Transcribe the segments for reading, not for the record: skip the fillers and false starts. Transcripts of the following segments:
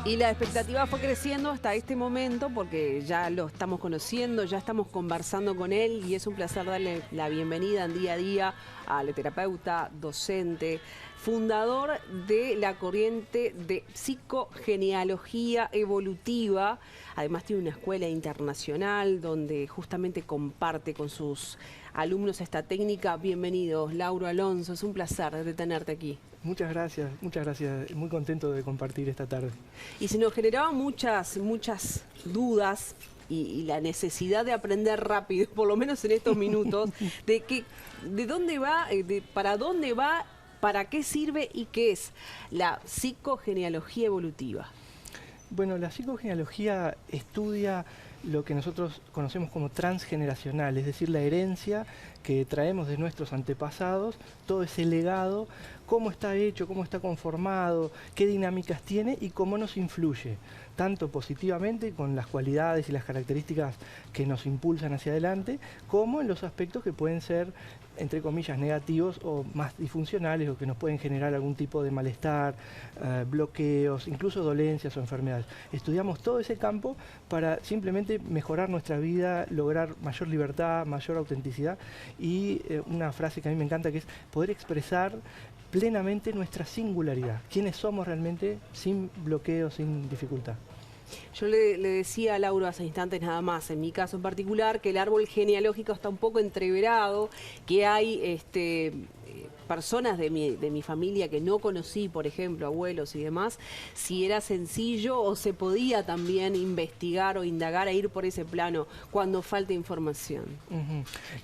Y la expectativa fue creciendo hasta este momento porque ya lo estamos conociendo, ya estamos conversando con él y es un placer darle la bienvenida en día a día al terapeuta, docente, fundador de la corriente de psicogenealogía evolutiva. Además tiene una escuela internacional donde justamente comparte con sus alumnos esta técnica. Bienvenido, Lauro Alonso, es un placer de tenerte aquí. Muchas gracias, muy contento de compartir esta tarde. Y se nos generaban muchas dudas y la necesidad de aprender rápido, por lo menos en estos minutos, de dónde va, para dónde va, para qué sirve y qué es la psicogenealogía evolutiva. Bueno, la psicogenealogía estudia lo que nosotros conocemos como transgeneracional, es decir, la herencia que traemos de nuestros antepasados, todo ese legado, cómo está hecho, cómo está conformado, qué dinámicas tiene y cómo nos influye, tanto positivamente con las cualidades y las características que nos impulsan hacia adelante, como en los aspectos que pueden ser, entre comillas, negativos o más disfuncionales o que nos pueden generar algún tipo de malestar, bloqueos, incluso dolencias o enfermedades. Estudiamos todo ese campo para simplemente mejorar nuestra vida, lograr mayor libertad, mayor autenticidad y una frase que a mí me encanta que es poder expresar plenamente nuestra singularidad, quiénes somos realmente sin bloqueo, sin dificultad. Yo le decía a Lauro hace instantes nada más, en mi caso en particular, que el árbol genealógico está un poco entreverado, que hay personas de mi familia que no conocí, por ejemplo, abuelos y demás, si era sencillo o se podía también investigar o indagar a ir por ese plano cuando falta información.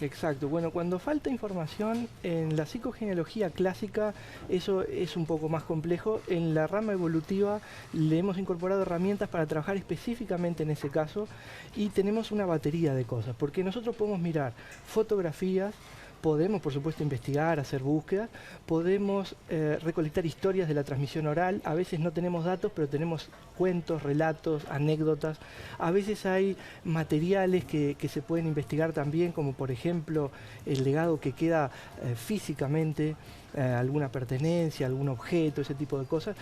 Exacto. Bueno, cuando falta información, en la psicogenealogía clásica eso es un poco más complejo. En la rama evolutiva le hemos incorporado herramientas para trabajar específicamente en ese caso y tenemos una batería de cosas, porque nosotros podemos mirar fotografías, podemos, por supuesto, investigar, hacer búsquedas, podemos recolectar historias de la transmisión oral, a veces no tenemos datos, pero tenemos cuentos, relatos, anécdotas, a veces hay materiales que se pueden investigar también, como por ejemplo el legado que queda físicamente, alguna pertenencia, algún objeto, ese tipo de cosas,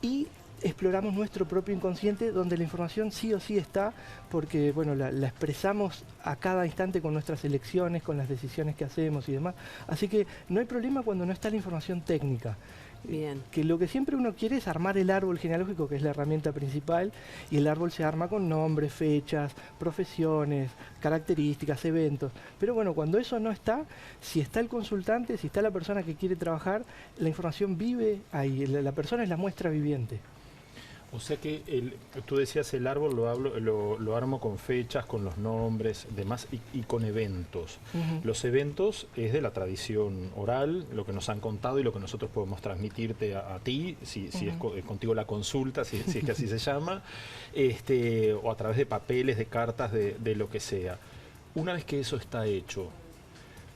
y exploramos nuestro propio inconsciente donde la información sí o sí está porque bueno, la expresamos a cada instante con nuestras elecciones, con las decisiones que hacemos y demás. Así que no hay problema cuando no está la información técnica. Bien. Que lo que siempre uno quiere es armar el árbol genealógico, que es la herramienta principal, y el árbol se arma con nombres, fechas, profesiones, características, eventos. Pero bueno, cuando eso no está, si está el consultante, si está la persona que quiere trabajar, la información vive ahí, la persona es la muestra viviente. O sea que tú decías el árbol lo armo con fechas, con los nombres, demás y con eventos. Los eventos es de la tradición oral, lo que nos han contado y lo que nosotros podemos transmitirte a ti, si es contigo la consulta, si es que así se llama, o a través de papeles, de cartas, de lo que sea. Una vez que eso está hecho,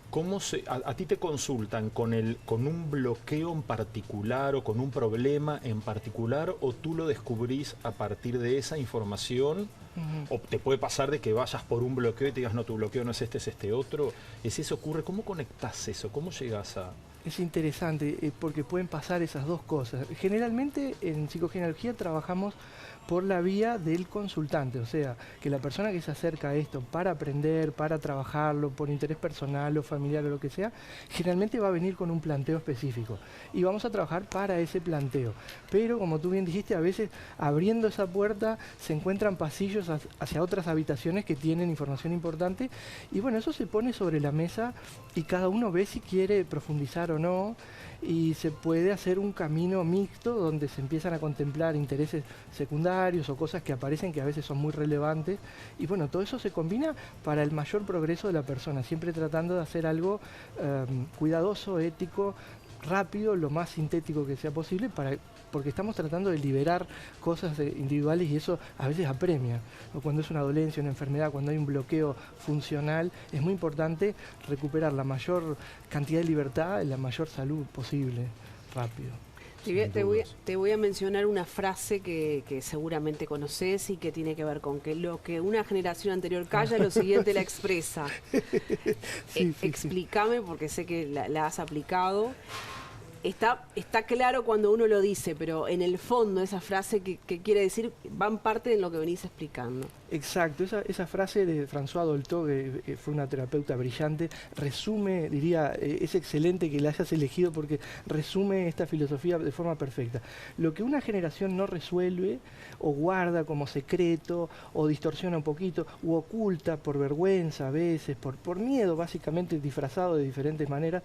¿cómo a ti te consultan con un bloqueo en particular o con un problema en particular o tú lo descubrís a partir de esa información? O te puede pasar de que vayas por un bloqueo y te digas, no, tu bloqueo no es este otro. Si eso ocurre, ¿cómo conectás eso? ¿Cómo llegas a...? Es interesante porque pueden pasar esas dos cosas. Generalmente en psicogenealogía trabajamos por la vía del consultante, o sea, que la persona que se acerca a esto para aprender, para trabajarlo, por interés personal o familiar o lo que sea, generalmente va a venir con un planteo específico y vamos a trabajar para ese planteo. Pero como tú bien dijiste, a veces abriendo esa puerta se encuentran pasillos hacia otras habitaciones que tienen información importante y bueno, eso se pone sobre la mesa y cada uno ve si quiere profundizar o no, y se puede hacer un camino mixto donde se empiezan a contemplar intereses secundarios o cosas que aparecen que a veces son muy relevantes y bueno, todo eso se combina para el mayor progreso de la persona, siempre tratando de hacer algo cuidadoso, ético, rápido, lo más sintético que sea posible porque estamos tratando de liberar cosas individuales y eso a veces apremia. O cuando es una dolencia, una enfermedad, cuando hay un bloqueo funcional, es muy importante recuperar la mayor cantidad de libertad y la mayor salud posible, rápido. Te voy a mencionar una frase que seguramente conoces y que tiene que ver con que lo que una generación anterior calla, lo siguiente la expresa. Explícame, porque sé que la has aplicado. Está claro cuando uno lo dice, pero en el fondo esa frase que quiere decir van parte de lo que venís explicando. Exacto, esa frase de François Dolto, que fue una terapeuta brillante, resume, diría, es excelente que la hayas elegido porque resume esta filosofía de forma perfecta. Lo que una generación no resuelve o guarda como secreto o distorsiona un poquito u oculta por vergüenza a veces, por miedo básicamente disfrazado de diferentes maneras,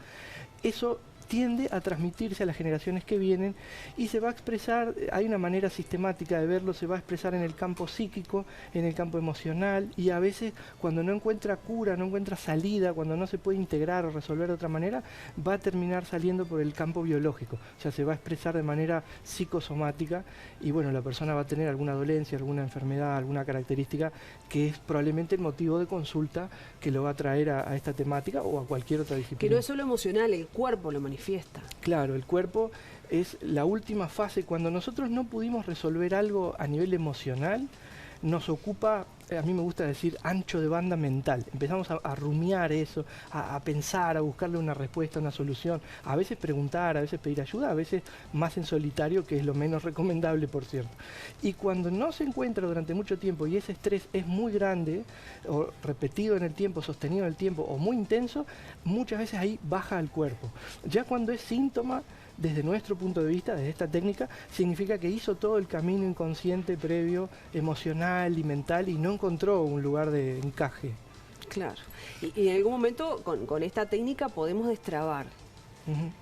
eso tiende a transmitirse a las generaciones que vienen y se va a expresar, hay una manera sistemática de verlo, se va a expresar en el campo psíquico, en el campo emocional y a veces cuando no encuentra cura, no encuentra salida, cuando no se puede integrar o resolver de otra manera, va a terminar saliendo por el campo biológico, o sea, se va a expresar de manera psicosomática y bueno, la persona va a tener alguna dolencia, alguna enfermedad, alguna característica que es probablemente el motivo de consulta que lo va a traer a esta temática o a cualquier otra disciplina. Que no es solo emocional, el cuerpo lo manifiesta. Claro, el cuerpo es la última fase. Cuando nosotros no pudimos resolver algo a nivel emocional, nos ocupa, a mí me gusta decir, ancho de banda mental. Empezamos a rumiar eso, a pensar, a buscarle una respuesta, una solución. A veces preguntar, a veces pedir ayuda, a veces más en solitario, que es lo menos recomendable, por cierto. Y cuando no se encuentra durante mucho tiempo y ese estrés es muy grande, o repetido en el tiempo, sostenido en el tiempo, o muy intenso, muchas veces ahí baja al cuerpo. Ya cuando es síntoma, desde nuestro punto de vista, desde esta técnica, significa que hizo todo el camino inconsciente previo, emocional y mental, y no encontró un lugar de encaje. Claro. Y en algún momento con esta técnica podemos destrabar,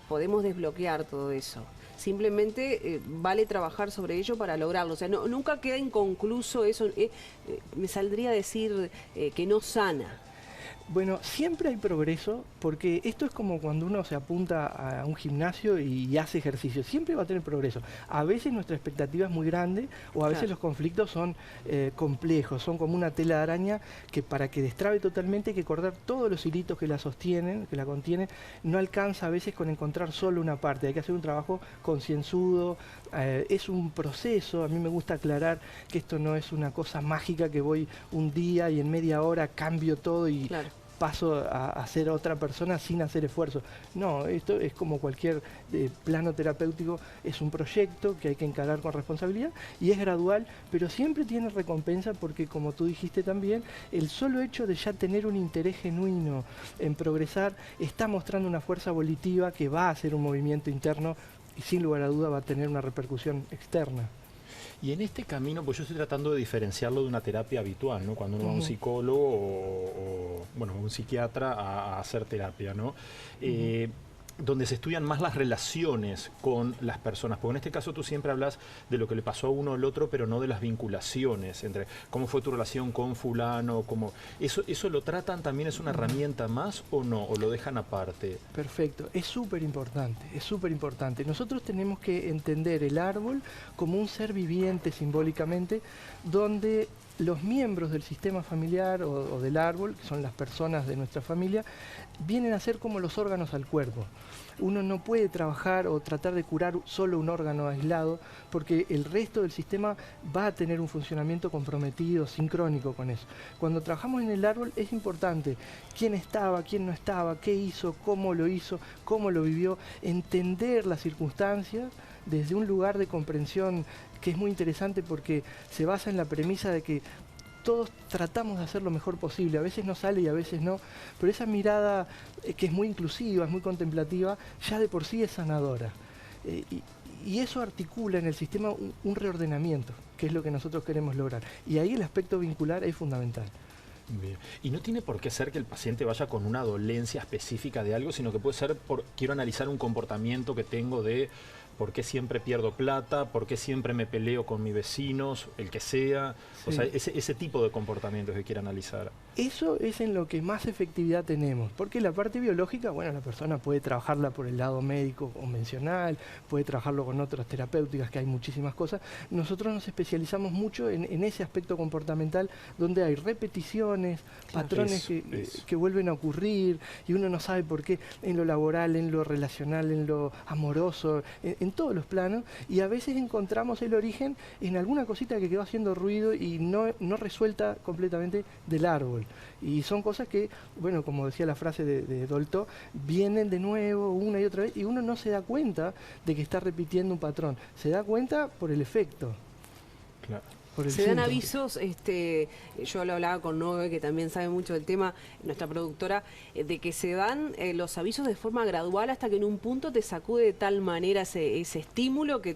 podemos desbloquear todo eso. Simplemente vale trabajar sobre ello para lograrlo. O sea, nunca queda inconcluso eso. Me saldría a decir que no sana. Bueno, siempre hay progreso, porque esto es como cuando uno se apunta a un gimnasio y hace ejercicio, siempre va a tener progreso. A veces nuestra expectativa es muy grande, o a veces los conflictos son complejos, son como una tela de araña que para que destrabe totalmente hay que cortar todos los hilitos que la sostienen, que la contienen. No alcanza a veces con encontrar solo una parte, hay que hacer un trabajo concienzudo, es un proceso. A mí me gusta aclarar que esto no es una cosa mágica que voy un día y en media hora cambio todo y paso a ser otra persona sin hacer esfuerzo. No, esto es como cualquier plano terapéutico, es un proyecto que hay que encarar con responsabilidad y es gradual, pero siempre tiene recompensa porque, como tú dijiste también, el solo hecho de ya tener un interés genuino en progresar está mostrando una fuerza volitiva que va a hacer un movimiento interno y sin lugar a duda va a tener una repercusión externa. Y en este camino, pues yo estoy tratando de diferenciarlo de una terapia habitual, ¿no? Cuando uno va a un psicólogo o bueno, un psiquiatra a hacer terapia, ¿no? Donde se estudian más las relaciones con las personas, porque en este caso tú siempre hablas de lo que le pasó a uno o al otro, pero no de las vinculaciones, entre cómo fue tu relación con fulano, cómo... ¿Eso lo tratan también, es una herramienta más o no, o lo dejan aparte? Perfecto, es súper importante, es súper importante. Nosotros tenemos que entender el árbol como un ser viviente simbólicamente, donde los miembros del sistema familiar o del árbol, que son las personas de nuestra familia, vienen a ser como los órganos al cuerpo. Uno no puede trabajar o tratar de curar solo un órgano aislado porque el resto del sistema va a tener un funcionamiento comprometido, sincrónico con eso. Cuando trabajamos en el árbol es importante quién estaba, quién no estaba, qué hizo, cómo lo vivió, entender las circunstancias desde un lugar de comprensión que es muy interesante porque se basa en la premisa de que todos tratamos de hacer lo mejor posible, a veces no sale y a veces no, pero esa mirada que es muy inclusiva, es muy contemplativa, ya de por sí es sanadora. Y eso articula en el sistema un reordenamiento, que es lo que nosotros queremos lograr. Y ahí el aspecto vincular es fundamental. Bien. Y no tiene por qué ser que el paciente vaya con una dolencia específica de algo, sino que puede ser quiero analizar un comportamiento que tengo de por qué siempre pierdo plata, por qué siempre me peleo con mis vecinos, el que sea. Sí. O sea, ese tipo de comportamientos que quiere analizar. Eso es en lo que más efectividad tenemos, porque la parte biológica, bueno, la persona puede trabajarla por el lado médico convencional, puede trabajarlo con otras terapéuticas, que hay muchísimas cosas. Nosotros nos especializamos mucho en ese aspecto comportamental, donde hay repeticiones, patrones que vuelven a ocurrir, y uno no sabe por qué, en lo laboral, en lo relacional, en lo amoroso, en en todos los planos, y a veces encontramos el origen en alguna cosita que quedó haciendo ruido y no resuelta completamente del árbol. Y son cosas que, bueno, como decía la frase de Dolto, vienen de nuevo una y otra vez, y uno no se da cuenta de que está repitiendo un patrón. Se da cuenta por el efecto. Claro. Se dan avisos, yo lo hablaba con Noé, que también sabe mucho del tema, nuestra productora, de que se dan los avisos de forma gradual hasta que en un punto te sacude de tal manera ese estímulo que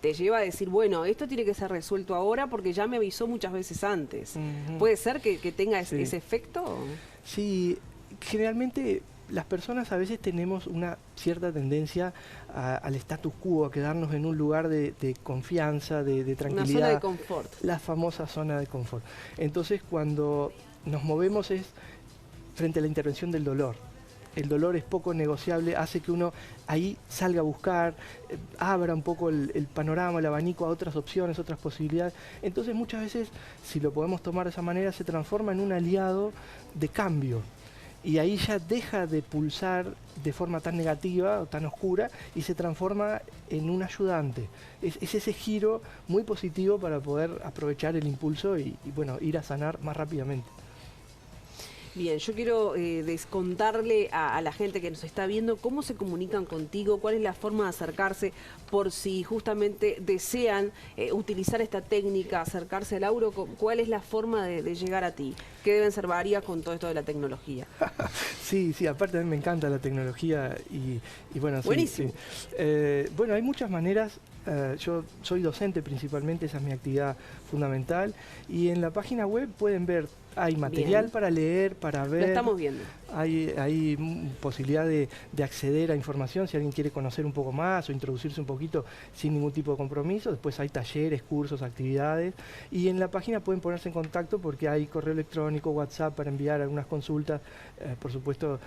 te lleva a decir, bueno, esto tiene que ser resuelto ahora porque ya me avisó muchas veces antes. ¿Puede ser que tenga ese efecto? Sí, generalmente las personas a veces tenemos una cierta tendencia al status quo, a quedarnos en un lugar de confianza, de tranquilidad. Una zona de confort. La famosa zona de confort. Entonces, cuando nos movemos es frente a la intervención del dolor. El dolor es poco negociable, hace que uno ahí salga a buscar, abra un poco el panorama, el abanico a otras opciones, otras posibilidades. Entonces, muchas veces, si lo podemos tomar de esa manera, se transforma en un aliado de cambio. Y ahí ya deja de pulsar de forma tan negativa o tan oscura y se transforma en un ayudante. Es ese giro muy positivo para poder aprovechar el impulso y bueno, ir a sanar más rápidamente. Bien, yo quiero contarle a la gente que nos está viendo cómo se comunican contigo, cuál es la forma de acercarse, por si justamente desean utilizar esta técnica, acercarse al auro, cuál es la forma de llegar a ti, qué deben ser varias con todo esto de la tecnología. Sí, aparte a mí me encanta la tecnología y bueno, buenísimo. Bueno, hay muchas maneras. Yo soy docente principalmente, esa es mi actividad fundamental, y en la página web pueden ver, hay material para leer, para ver. Lo estamos viendo. Hay posibilidad de acceder a información si alguien quiere conocer un poco más o introducirse un poquito sin ningún tipo de compromiso. Después hay talleres, cursos, actividades, y en la página pueden ponerse en contacto porque hay correo electrónico, WhatsApp para enviar algunas consultas, por supuesto,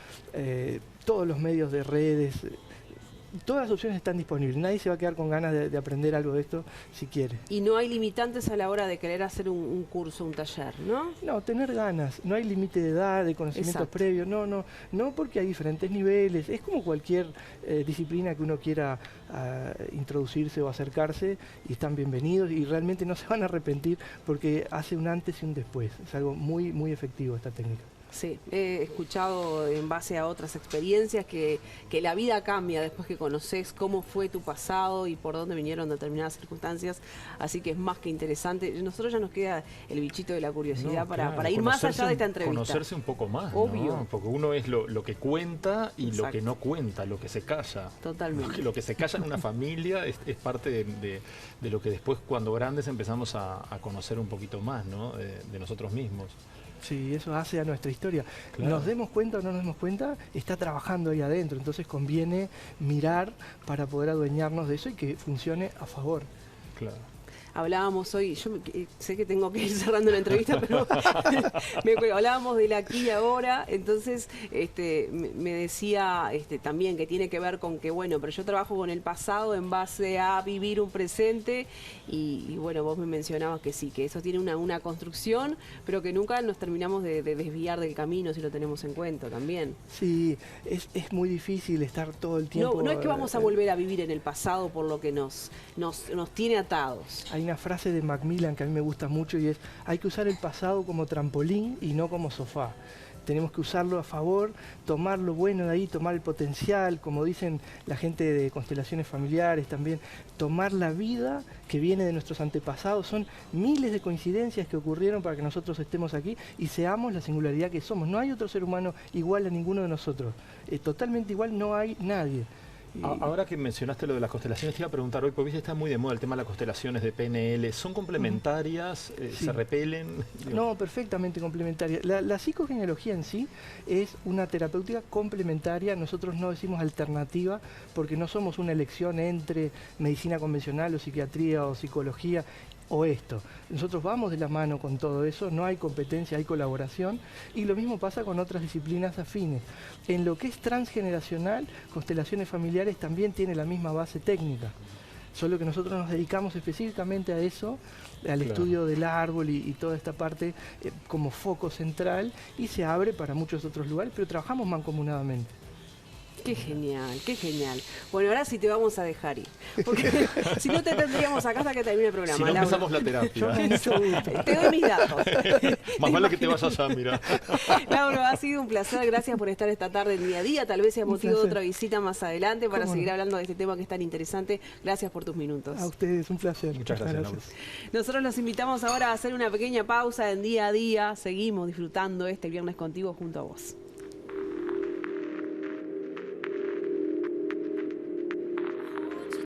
todos los medios de redes. Todas las opciones están disponibles, nadie se va a quedar con ganas de aprender algo de esto si quiere. Y no hay limitantes a la hora de querer hacer un curso, un taller, ¿no? No, tener ganas, no hay límite de edad, de conocimientos previos, no porque hay diferentes niveles, es como cualquier disciplina que uno quiera introducirse o acercarse y están bienvenidos y realmente no se van a arrepentir porque hace un antes y un después, es algo muy, muy efectivo esta técnica. Sí, he escuchado en base a otras experiencias que la vida cambia después que conoces cómo fue tu pasado y por dónde vinieron determinadas circunstancias, así que es más que interesante. Nosotros ya nos queda el bichito de la curiosidad para ir más allá de esta entrevista. Conocerse un poco más, obvio, ¿no? Porque uno es lo que cuenta y exacto, lo que no cuenta, lo que se calla. Totalmente. Lo que se calla en una familia es parte de lo que después cuando grandes empezamos a conocer un poquito más, ¿no? De nosotros mismos. Sí, eso hace a nuestra historia. Claro. Nos demos cuenta o no nos demos cuenta, está trabajando ahí adentro, entonces conviene mirar para poder adueñarnos de eso y que funcione a favor. Claro. Hablábamos hoy, yo sé que tengo que ir cerrando la entrevista, pero hablábamos del aquí y ahora, entonces me decía también que tiene que ver con que, bueno, pero yo trabajo con el pasado en base a vivir un presente y bueno, vos me mencionabas que sí, que eso tiene una construcción, pero que nunca nos terminamos de desviar del camino si lo tenemos en cuenta también. Sí, es muy difícil estar todo el tiempo... No es que vamos a volver a vivir en el pasado por lo que nos tiene atados. Hay una frase de Macmillan que a mí me gusta mucho y es: hay que usar el pasado como trampolín y no como sofá. Tenemos que usarlo a favor, tomar lo bueno de ahí, tomar el potencial, como dicen la gente de constelaciones familiares también, tomar la vida que viene de nuestros antepasados. Son miles de coincidencias que ocurrieron para que nosotros estemos aquí y seamos la singularidad que somos. No hay otro ser humano igual a ninguno de nosotros. Totalmente igual no hay nadie. Ahora que mencionaste lo de las constelaciones, te iba a preguntar hoy, porque viste, está muy de moda el tema de las constelaciones de PNL. ¿Son complementarias? Sí. ¿Se repelen? No, perfectamente complementaria. La psicogenealogía en sí es una terapéutica complementaria. Nosotros no decimos alternativa porque no somos una elección entre medicina convencional o psiquiatría o psicología o esto. Nosotros vamos de la mano con todo eso, no hay competencia, hay colaboración, y lo mismo pasa con otras disciplinas afines. En lo que es transgeneracional, constelaciones familiares también tiene la misma base técnica, solo que nosotros nos dedicamos específicamente a eso, al estudio del árbol y toda esta parte como foco central, y se abre para muchos otros lugares, pero trabajamos mancomunadamente. Qué genial, qué genial. Bueno, ahora sí te vamos a dejar ir. Porque si no te tendríamos acá hasta que termine el programa. Si no Laura. empezamos la terapia. Te doy mis datos. Más vale que te vayas allá, mira. Laura, ha sido un placer. Gracias por estar esta tarde en Día a Día. Tal vez sea motivo de otra visita más adelante para seguir hablando de este tema que es tan interesante. Gracias por tus minutos. A ustedes, un placer. Muchas gracias, Laura. Nosotros los invitamos ahora a hacer una pequeña pausa en Día a Día. Seguimos disfrutando este viernes contigo junto a vos.